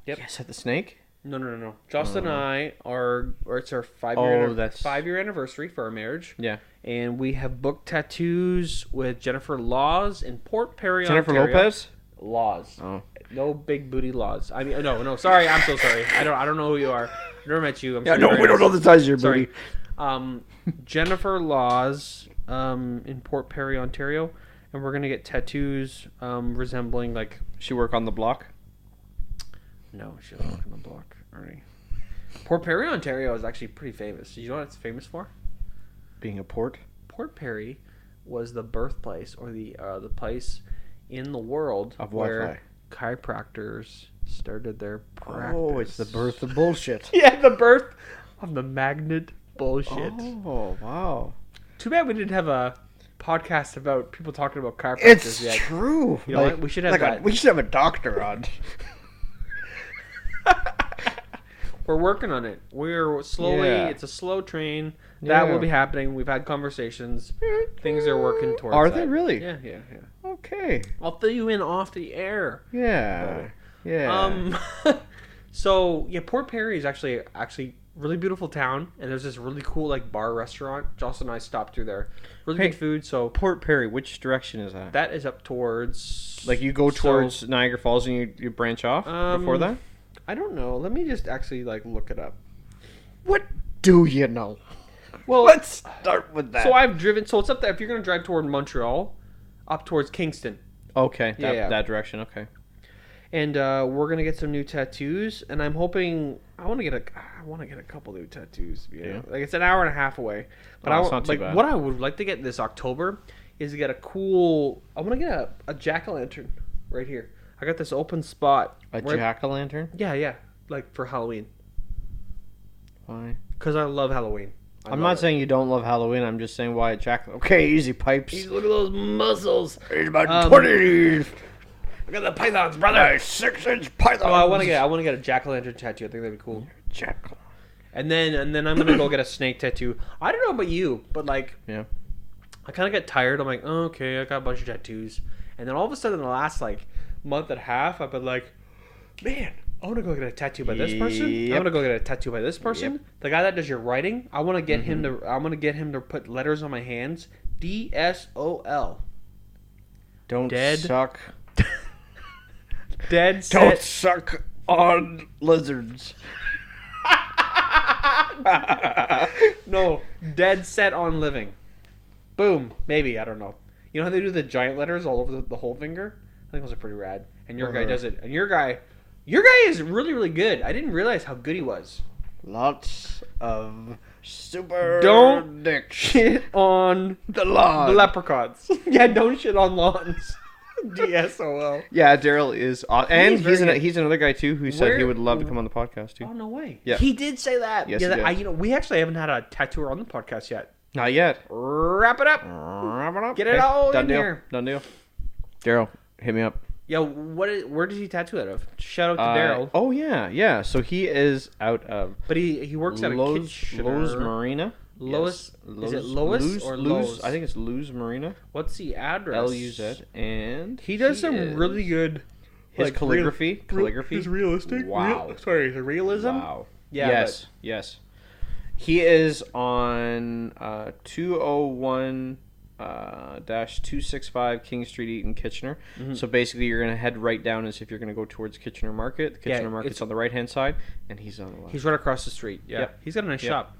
Yep. Yes, at the snake. No. Justin and I it's our 5-year anniversary for our marriage. Yeah. And we have booked tattoos with Jennifer Laws in Port Perry, Jennifer Ontario. Lopez? Laws. Oh. No big booty Laws. I mean, no. Sorry, I'm so sorry. I don't know who you are. I've never met you. We don't know the size of your booty. Jennifer Laws in Port Perry, Ontario. And we're going to get tattoos resembling like... She work on the block? No, she doesn't work on the block, Ernie. Port Perry, Ontario is actually pretty famous. Do you know what it's famous for? Being a port? Port Perry was the birthplace or the place in the world of where chiropractors started their practice. Oh, it's the birth of bullshit. Yeah, the birth of the magnet bullshit. Oh, wow. Too bad we didn't have a podcast about people talking about chiropractors it's yet. It's true. You know what? We should have that. We should have a doctor on. We're working on it. We're slowly. Yeah. It's a slow train. That will be happening. We've had conversations. Things are working towards. Are they really? Yeah. Okay. I'll fill you in off the air. Yeah. So yeah, Port Perry is actually really beautiful town, and there's this really cool like bar restaurant. Justin and I stopped through there. Really good food. So Port Perry, which direction is that? That is up towards. Like you go towards Niagara Falls and you branch off before that. I don't know. Let me just actually like look it up. What do you know? Well, let's start with that. So I've driven. So it's up there. If you're gonna drive toward Montreal, up towards Kingston. Okay. That direction. Okay. And we're gonna get some new tattoos, and I'm hoping I want to get a couple new tattoos. Like it's an hour and a half away, but it's not too bad. What I would like to get this October is to get a cool. I want to get a jack-o'-lantern right here. I got this open spot. A jack-o'-lantern? Yeah, like for Halloween. Why? Because I love Halloween. I'm not saying you don't love Halloween. I'm just saying why a jack. Okay, easy pipes. Look at those muscles. He's about 20. Look at the pythons, brother. 6-inch pythons. Oh, I want to get a jack-o'-lantern tattoo. I think that'd be cool. Jack. And then I'm gonna go get a snake tattoo. I don't know about you, but like, yeah, I kind of get tired. I'm like, oh, okay, I got a bunch of tattoos, and then all of a sudden, in the last like month and a half, I've been like, man, I want to go get a tattoo by this person. Yep. I want to go get a tattoo by this person. Yep. The guy that does your writing, I want to get him to. I want to get him to put letters on my hands. DSOL. Don't suck. Dead set. Don't suck on lizards. No, dead set on living. Boom. Maybe, I don't know. You know how they do the giant letters all over the whole finger? I think those are pretty rad. And your guy does it. And your guy is really, really good. I didn't realize how good he was. Lots of super don't dicks. Shit on the lawn. The leprechauns. Yeah, don't shit on lawns. DSOL. Yeah, Daryl is, and he's another guy too who said he would love to come on the podcast too. Oh no way! Yeah, he did say that. Yes, he did. We actually haven't had a tattooer on the podcast yet. Not yet. Wrap it up. Get it all in here. Done deal. Daryl, hit me up. Yeah, where does he tattoo out of? Shout out to Daryl. Oh yeah. So he is out of. But he works at a Kitchener. Lowe's Marina. Lois, is it Lois or Lowe's? I think it's Lowe's Marina. What's the address? LUZ, and he does some really good. His calligraphy. Is realistic. Wow. Sorry, the realism. Wow. Yeah. Yes. He is on 201-265 King Street, Eaton, Kitchener. Mm-hmm. So basically, you're gonna head right down as if you're gonna go towards Kitchener Market. The Kitchener Market's on the right hand side, and he's on the left. He's right across the street. Yeah. Yep. He's got a nice shop.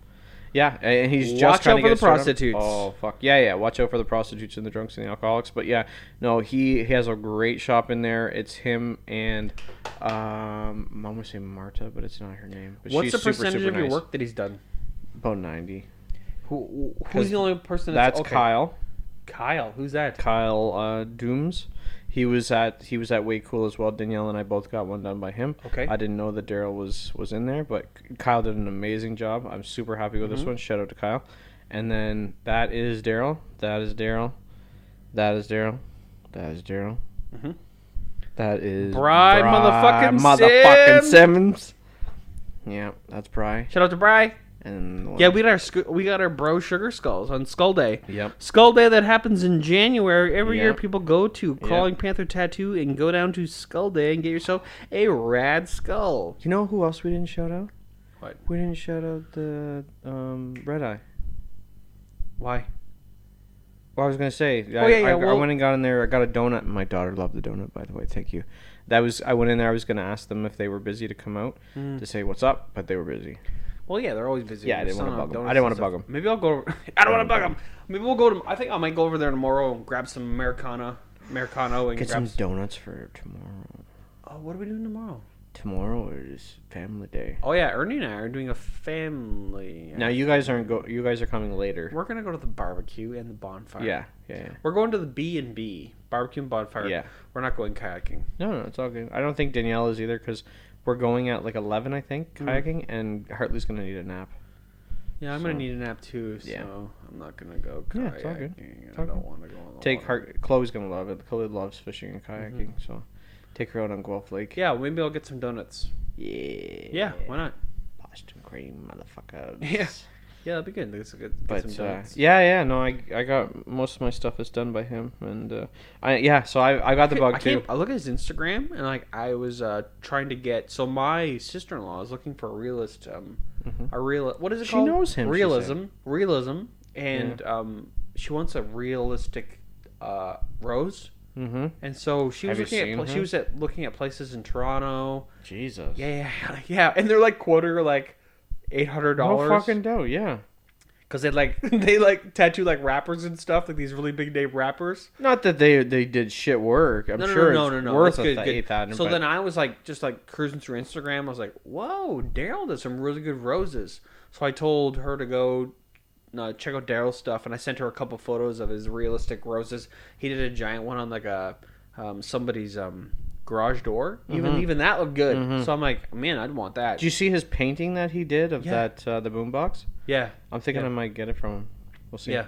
Yeah, and he's just trying to get the prostitutes. Oh fuck yeah! Watch out for the prostitutes and the drunks and the alcoholics. But yeah, no, he has a great shop in there. It's him and I'm gonna say Marta, but it's not her name. But what's she's the percentage super of your nice. work that he's done? About 90. Who's the only person that's Kyle? Kyle, who's that? Kyle Dooms. He was at Way Cool as well. Danielle and I both got one done by him. Okay. I didn't know that Daryl was in there, but Kyle did an amazing job. I'm super happy with this one. Shout out to Kyle. And then that is Daryl. That is Daryl. That is Daryl. That is Daryl. That is Bri motherfucking Simmons. Yeah, that's Bry. Shout out to Bry. And yeah, we got our bro sugar skulls on Skull Day. Yep. Skull Day that happens in January. Every year people go to Crawling Panther Tattoo and go down to Skull Day and get yourself a rad skull. You know who else we didn't shout out? What? We didn't shout out the Red Eye. Why? Well, I was gonna say. I went and got in there. I got a donut. My daughter loved the donut, by the way. Thank you. I went in there. I was gonna ask them if they were busy to come out to say what's up, but they were busy. Well, yeah, they're always busy. Yeah, I didn't want to bug them. I didn't want to bug them. Maybe I'll go. I don't want to bug them. Maybe we'll go to. I think I might go over there tomorrow and grab some Americano and get some donuts for tomorrow. Oh, what are we doing tomorrow? Tomorrow is family day. Oh yeah, Ernie and I are doing a family. Now you guys aren't You guys are coming later. We're gonna go to the barbecue and the bonfire. Yeah. We're going to the B&B barbecue and bonfire. Yeah. We're not going kayaking. No, it's all good. I don't think Danielle is either because we're going at like 11, I think, kayaking, and Hartley's gonna need a nap. Yeah, I'm gonna need a nap too. So I'm not gonna go kayaking. Yeah, it's all good. I don't want to go on the water. Chloe's gonna love it. Chloe loves fishing and kayaking, so take her out on Guelph Lake. Yeah, maybe I'll get some donuts. Yeah. Yeah, why not? Boston cream, motherfuckers. Yeah, that'd be good. That's a good. But no, I got most of my stuff is done by him, and so I got the bug too. I look at his Instagram and like I was trying to get. So my sister-in-law is looking for a realist. What is it called? She knows him. Realism, and she wants a realistic rose. Mm-hmm. And so she was looking at places in Toronto. Jesus. Yeah, and they're like quarter like $800. No fucking doubt, yeah. Because they tattoo like rappers and stuff, like these really big name rappers. Not that they did shit work. I'm sure it's worth $8,000. So then I was like just like cruising through Instagram. I was like, whoa, Daryl does some really good roses. So I told her to go check out Daryl's stuff, and I sent her a couple photos of his realistic roses. He did a giant one on like a somebody's garage door. Even that looked good. So I'm like, man, I'd want that. Did you see his painting that he did of that the boombox? Yeah, I'm thinking I might get it from him. We'll see. Yeah.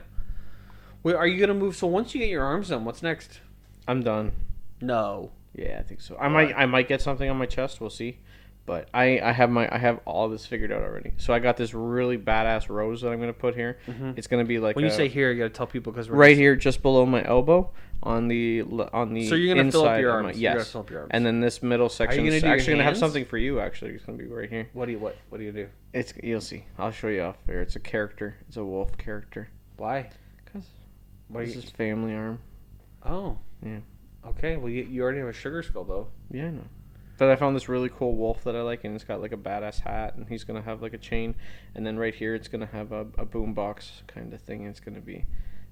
Wait, are you gonna move? So once you get your arms done, what's next? I'm done. No. Yeah, I think so. I might get something on my chest. We'll see. But I have all this figured out already. So I got this really badass rose that I'm gonna put here. It's gonna be like when you say here, you gotta tell people because we're right here, just below my elbow, on the So you're gonna fill up your arms. Yes. And then this middle section is actually gonna have something for you. Actually, it's gonna be right here. What do you do? You'll see. I'll show you off there. It's a character. It's a wolf character. Why? Because this is family arm. Oh. Yeah. Okay. Well, you already have a sugar skull though. Yeah, I know. But I found this really cool wolf that I like, and it's got like a badass hat, and he's gonna have like a chain, and then right here it's gonna have a boombox kind of thing. And it's gonna be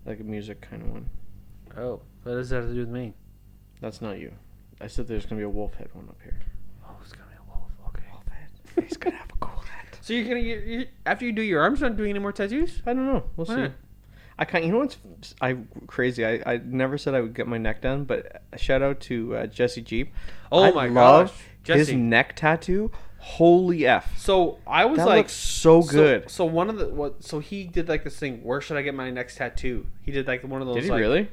like a music kind of one. Oh, what does that have to do with me? That's not you. I said there's gonna be a wolf head one up here. Oh, it's gonna be a wolf. Okay. Wolf head. He's gonna have a cool head. So you're gonna get after you do your arms, not doing any more tattoos? I don't know. We'll see. You know what's crazy? I never said I would get my neck done, but shout out to Jesse Jeep. Oh my gosh, Jesse. His neck tattoo. Holy F! So I was that like, looks so good. So one of the So he did like this thing. Where should I get my next tattoo? He did like one of those. Did he really?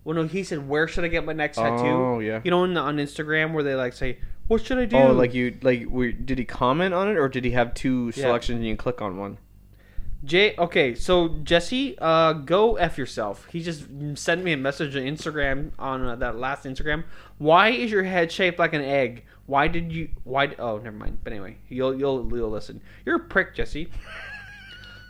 Well, no. He said, "Where should I get my next tattoo?" Oh yeah. You know, on Instagram where they like say, "What should I do?" Oh, did he comment on it, or did he have two selections and you can click on one? Okay, so Jesse, go F yourself. He just sent me a message on Instagram on that last Instagram. Why is your head shaped like an egg? Why? Oh, never mind. But anyway, you'll listen. You're a prick, Jesse.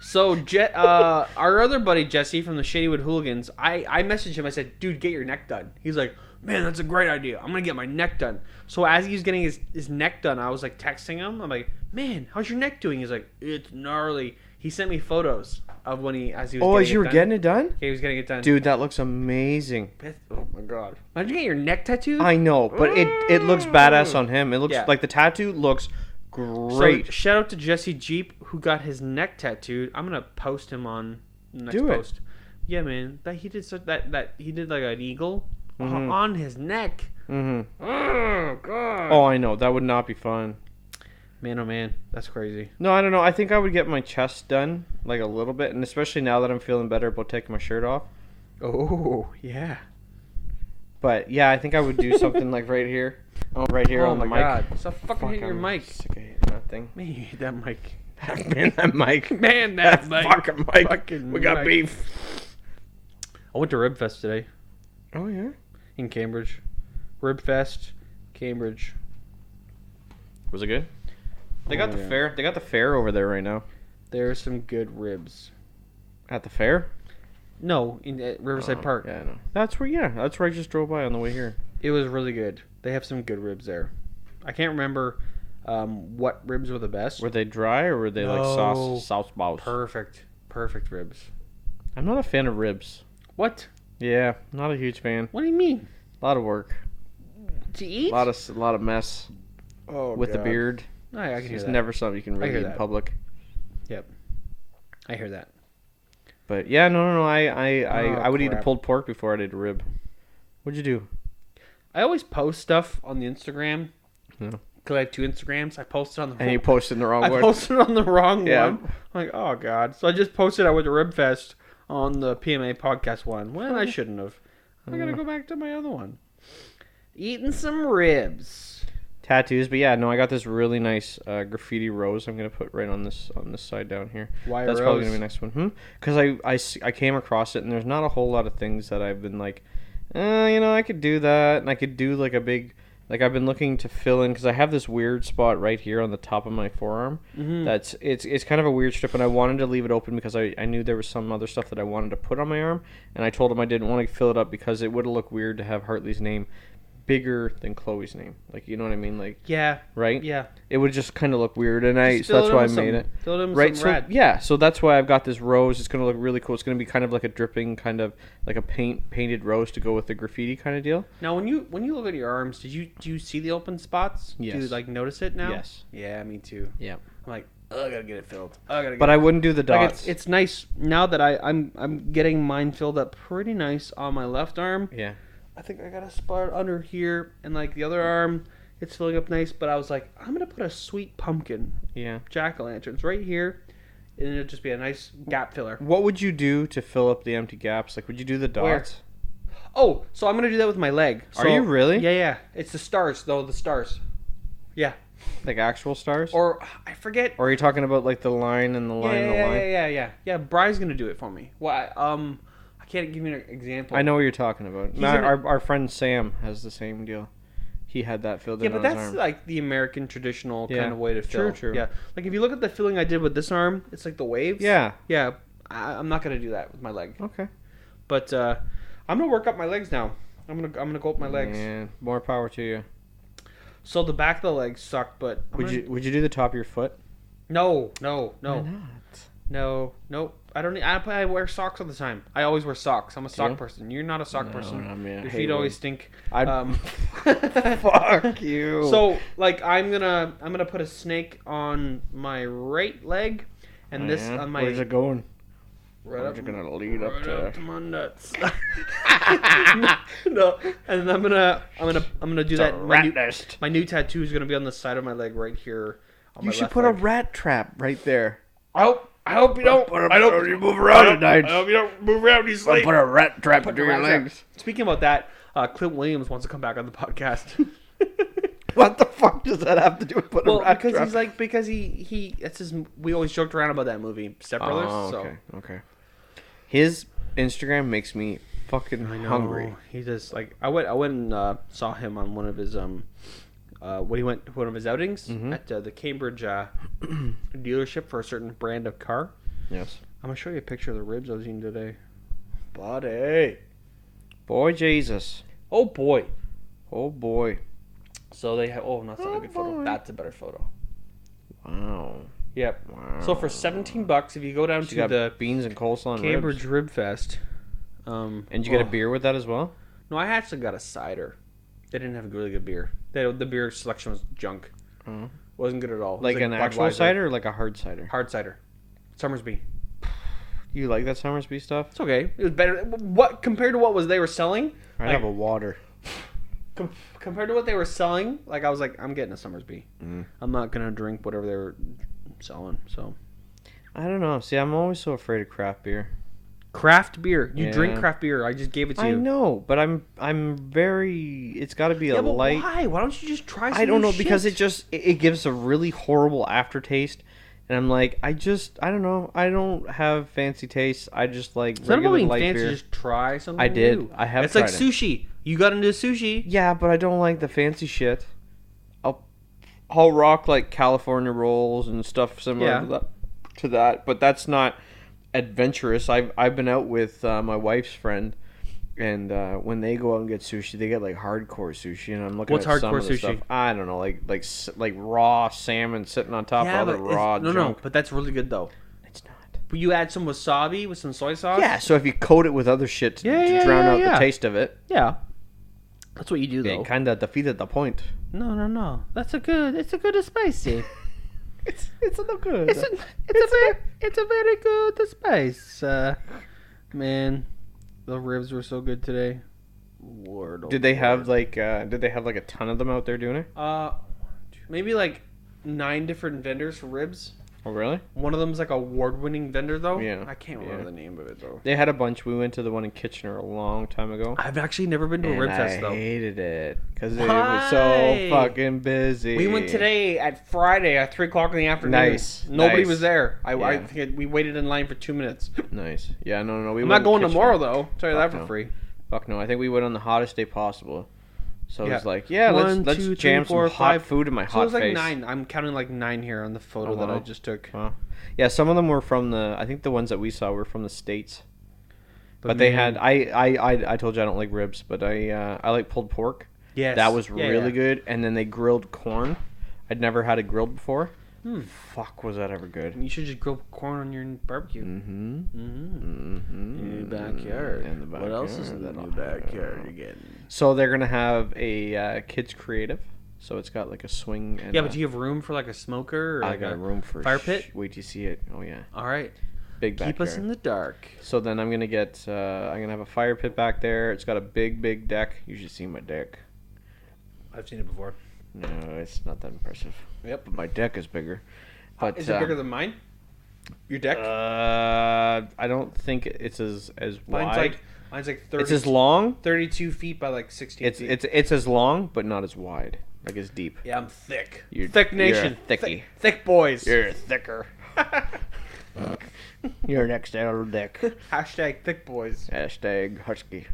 So our other buddy Jesse from the Shadywood Hooligans, I messaged him. I said, dude, get your neck done. He's like, man, that's a great idea. I'm gonna get my neck done. So as he was getting his neck done, I was like texting him. I'm like, man, how's your neck doing? He's like, it's gnarly. He sent me photos of when he was. Oh, as you were getting it done? Yeah, he was getting it done. Dude, that looks amazing. Oh my god! Imagine getting your neck tattooed. I know, but it looks badass on him. It looks like the tattoo looks great. So, shout out to Jesse Jeep who got his neck tattooed. I'm gonna post him on the next post. Yeah, man, that he did that he did like an eagle on his neck. Mm-hmm. Oh god! Oh, I know that would not be fun. Man, oh man, that's crazy. No, I don't know. I think I would get my chest done, like a little bit, and especially now that I'm feeling better about taking my shirt off. Oh, yeah. But yeah, I think I would do something like right here. Oh, right here on the mic. Oh my god! Stop fucking hitting your mic. God thing. Man, you hate that mic. Man, that mic. Man, that mic. Fucking mic. Fucking we got mic. beef. I went to Ribfest today. Oh, yeah? In Cambridge. Ribfest, Cambridge. Was it good? They got the yeah. fair. They got the fair over there right now. There's some good ribs. At the fair? No, at Riverside Park. Yeah, I know. That's where I just drove by on the way here. It was really good. They have some good ribs there. I can't remember what ribs were the best. Were they dry or were they like sauce balls? Perfect ribs. I'm not a fan of ribs. What? Yeah, not a huge fan. What do you mean? A lot of work. To eat? A lot of mess. Oh, with God. the beard. I can hear that. It's never something you can really eat in public. Yep. I hear that. But yeah, no. I would eat a crap. pulled pork before I'd eat a rib. What'd you do? I always post stuff on the Instagram. Yeah. Because I have 2 Instagrams. I posted on the And you posted the wrong one. I posted on the wrong Yeah. one. I'm like, oh, God. So I just posted I went to Ribfest on the PMA podcast one. Well, I shouldn't have. I got to go back to my other one. Eating some ribs. Tattoos, but yeah, no, I got this really nice graffiti rose. I'm gonna put right on this side down here. Why That's rose? probably gonna be the next one. Because I came across it, and there's not a whole lot of things that I've been like, I could do that, and I could do like a big, like I've been looking to fill in because I have this weird spot right here on the top of my forearm. Mm-hmm. That's it's kind of a weird strip, and I wanted to leave it open because I knew there was some other stuff that I wanted to put on my arm, and I told him I didn't want to fill it up because it would have looked weird to have Hartley's name bigger than Chloe's name. Like, you know what I mean? Like, Yeah. right? Yeah. It would just kind of look weird, and Just so that's fill why I in made some- it. Fill it in with Right? some So red. yeah, so that's why I've got this rose. It's gonna look really cool. It's gonna be kind of like a dripping, kind of like a painted rose to go with the graffiti kind of deal. Now, when you look at your arms, do you see the open spots? Yes. Do you like notice it now? Yes. Yeah, me too. Yeah. I'm like, oh, I gotta get it filled. Oh, I gotta. But I wouldn't do the like dots. it's nice now that I'm getting mine filled up pretty nice on my left arm. Yeah. I think I got a spot under here, and like the other arm, it's filling up nice. But I was like, I'm gonna put a sweet pumpkin Yeah. jack-o'-lanterns right here, and it'll just be a nice gap filler. What would you do to fill up the empty gaps? Like, would you do the dots? Where? Oh, so I'm gonna do that with my leg. Are you really? Yeah. It's the stars though. The stars. Yeah. Like actual stars? Or I forget. Or are you talking about like the line and the line and the line? Yeah. Brian's gonna do it for me. Well, I can't give you an example. I know what you're talking about. He's Our friend Sam has the same deal. He had that filled Yeah, in but on his that's arm. like the American traditional Yeah. kind of way to fill. True. Yeah, like if you look at the filling I did with this arm, it's like the waves. Yeah. Yeah. I'm not gonna do that with my leg. Okay. But I'm gonna work up my legs now. I'm gonna go up my legs. Man, more power to you. So the back of the legs suck, but Would you do the top of your foot? No. Why not? No. I wear socks all the time. I always wear socks. I'm a sock Yeah? person. You're not a sock No, person. I mean, I Your hate feet always them. stink. I'd fuck you. So like I'm gonna put a snake on my right leg, and this on my Where's it going? right Where's it gonna lead up right to? up to my nuts. No, and I'm gonna do that. nest. My new tattoo is gonna be on the side of my leg right here. On You my should left put leg. a rat trap right there. I hope you don't. I hope you move around at night. I hope you don't move around. You sleep. Put a rat trap Put between the your rat trap. legs. Speaking about that, Clint Williams wants to come back on the podcast. What the fuck does that have to do with putting a rat because trap? he that's his. We always joked around about that movie, Step Brothers. Oh, okay. His Instagram makes me fucking hungry. He just like I went and saw him on one of his when he went to one of his outings at the Cambridge dealership for a certain brand of car. Yes. I'm gonna show you a picture of the ribs I was eating today. Buddy. Boy Jesus. Oh boy. Oh boy. So they have. Oh, that's not a good photo. boy. That's a better photo. Wow. Yep. Wow. So for $17, if you go down You to got the beans and coleslaw and Cambridge ribs. Rib Fest, And you get a beer with that as well? No, I actually got a cider. They didn't have really good beer. The beer selection was junk. Uh-huh. Wasn't good at all. It was Like an actual Budweiser. cider or like a hard cider? Hard cider. Summersby. You like that Summersby stuff? It's okay. It was better. What compared to what was they were selling? I'd have a water. Compared to what they were selling, like I was like, I'm getting a Summersby. I'm not gonna drink whatever they were selling. So I don't know. See, I'm always so afraid of craft beer. Craft beer. You drink craft beer. I just gave it to you. I know, but I'm very. It's got to be a but light. Why? Why don't you just try some I don't know shit? because it gives a really horrible aftertaste, and I'm like I don't know. I don't have fancy tastes. I just like regular light fancy, beer. Just try something. I did. New. I have. It's like sushi. You got into sushi. Yeah, but I don't like the fancy shit. I'll rock like California rolls and stuff similar to that, but that's not adventurous. I've been out with my wife's friend, and when they go out and get sushi, they get like hardcore sushi, and I'm looking at some of the stuff. I don't know, like raw salmon sitting on top of the raw junk. No, but that's really good though. It's not. But you add some wasabi with some soy sauce. Yeah, so if you coat it with other shit to drown out the taste of it. Yeah. That's what you do, though. It kind of defeated the point. No. It's a good spicy. it's not good. It's a very good spice. Man, the ribs were so good today. Lord. Did they have like a ton of them out there doing it? Maybe like 9 different vendors for ribs. Oh, really? One of them's like a award-winning vendor, though. Yeah. I can't remember the name of it, though. They had a bunch. We went to the one in Kitchener a long time ago. I've actually never been to a rib fest, though. I hated it because it was so fucking busy. We went today at Friday at 3 o'clock in the afternoon. Nice. Nobody was there. I think we waited in line for 2 minutes. Nice. Yeah, no. I'm not going tomorrow, though. Tell you that for free. Fuck no. I think we went on the hottest day possible. So it's like, let's jam some hot food in my hot face. So it was like 9. I'm counting like 9 here on the photo that I just took. Wow. Yeah, some of them were from I think the ones that we saw were from the States. But they had, I told you I don't like ribs, but I like pulled pork. Yes. That was really good. And then they grilled corn. I'd never had it grilled before. Fuck, was that ever good? You should just grill corn on your barbecue. In your backyard. What else is in the new backyard you're getting? So they're going to have a kids creative. So it's got like a swing. And but do you have room for like a smoker? Or I got a room for fire pit? Wait till you see it. Oh, yeah. All right. Big backyard. Keep us in the dark. So then I'm going to get, I'm going to have a fire pit back there. It's got a big deck. You should see my deck. I've seen it before. No, it's not that impressive. Yep. But my deck is bigger. But is it bigger than mine? Your deck? I don't think it's as wide. Mine's like 30. It's as long. 32 feet by like 16 feet. It's as long, but not as wide. Like as deep. Yeah, I'm thick. You're thick nation. You're a thickie. Thick boys. You're thicker. You're next to our dick. Hashtag thick boys. Hashtag husky.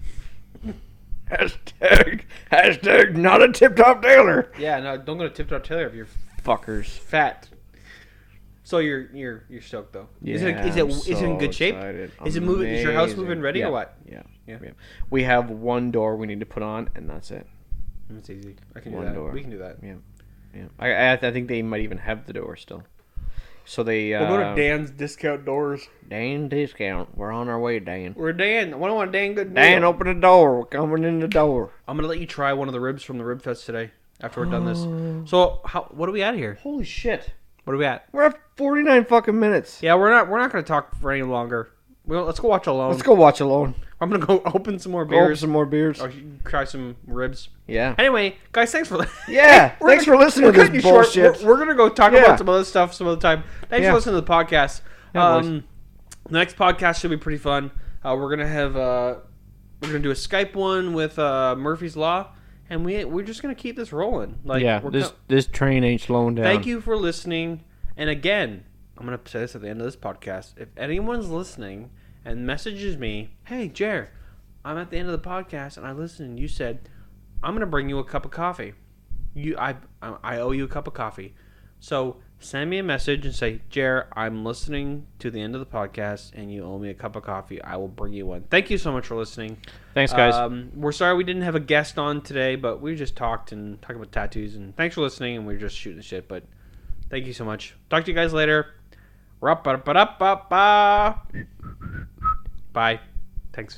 Hashtag not a tip-top tailor. Yeah, no, don't go to tip-top tailor if you're fuckers fat. So you're stoked though. Yeah, is it in good shape? Is it moving? Is your house moving ready or what? Yeah. We have one door we need to put on, and that's it. It's easy. I can do that. Door. We can do that. Yeah. I think they might even have the door still. So they. We'll go to Dan's Discount Doors. Dan Discount. We're on our way, Dan. We're Dan. I want a Dan good deal. Dan, open the door. We're coming in the door. I'm gonna let you try one of the ribs from the Rib Fest today. After we're done this. So what are we at here? Holy shit. What are we at? We're at 49 fucking minutes. Yeah, we're not gonna talk for any longer. Let's go watch Alone. Let's go watch Alone. I'm gonna go open some more beers. Or try some ribs. Yeah. Anyway, guys, thanks for thanks for listening to this bullshit. We're gonna go talk about some other stuff some other time. Thanks for listening to the podcast. The next podcast should be pretty fun. We're gonna do a Skype one with Murphy's Law, and we're just gonna keep this rolling. This train ain't slowing down. Thank you for listening. And again, I'm gonna say this at the end of this podcast. If anyone's listening and messages me, hey, Jer, I'm at the end of the podcast and I listened and you said, I'm going to bring you a cup of coffee. I owe you a cup of coffee. So send me a message and say, Jer, I'm listening to the end of the podcast and you owe me a cup of coffee. I will bring you one. Thank you so much for listening. Thanks, guys. We're sorry we didn't have a guest on today, but we just talked about tattoos. And thanks for listening, and we're just shooting the shit. But thank you so much. Talk to you guys later. Bye. Thanks.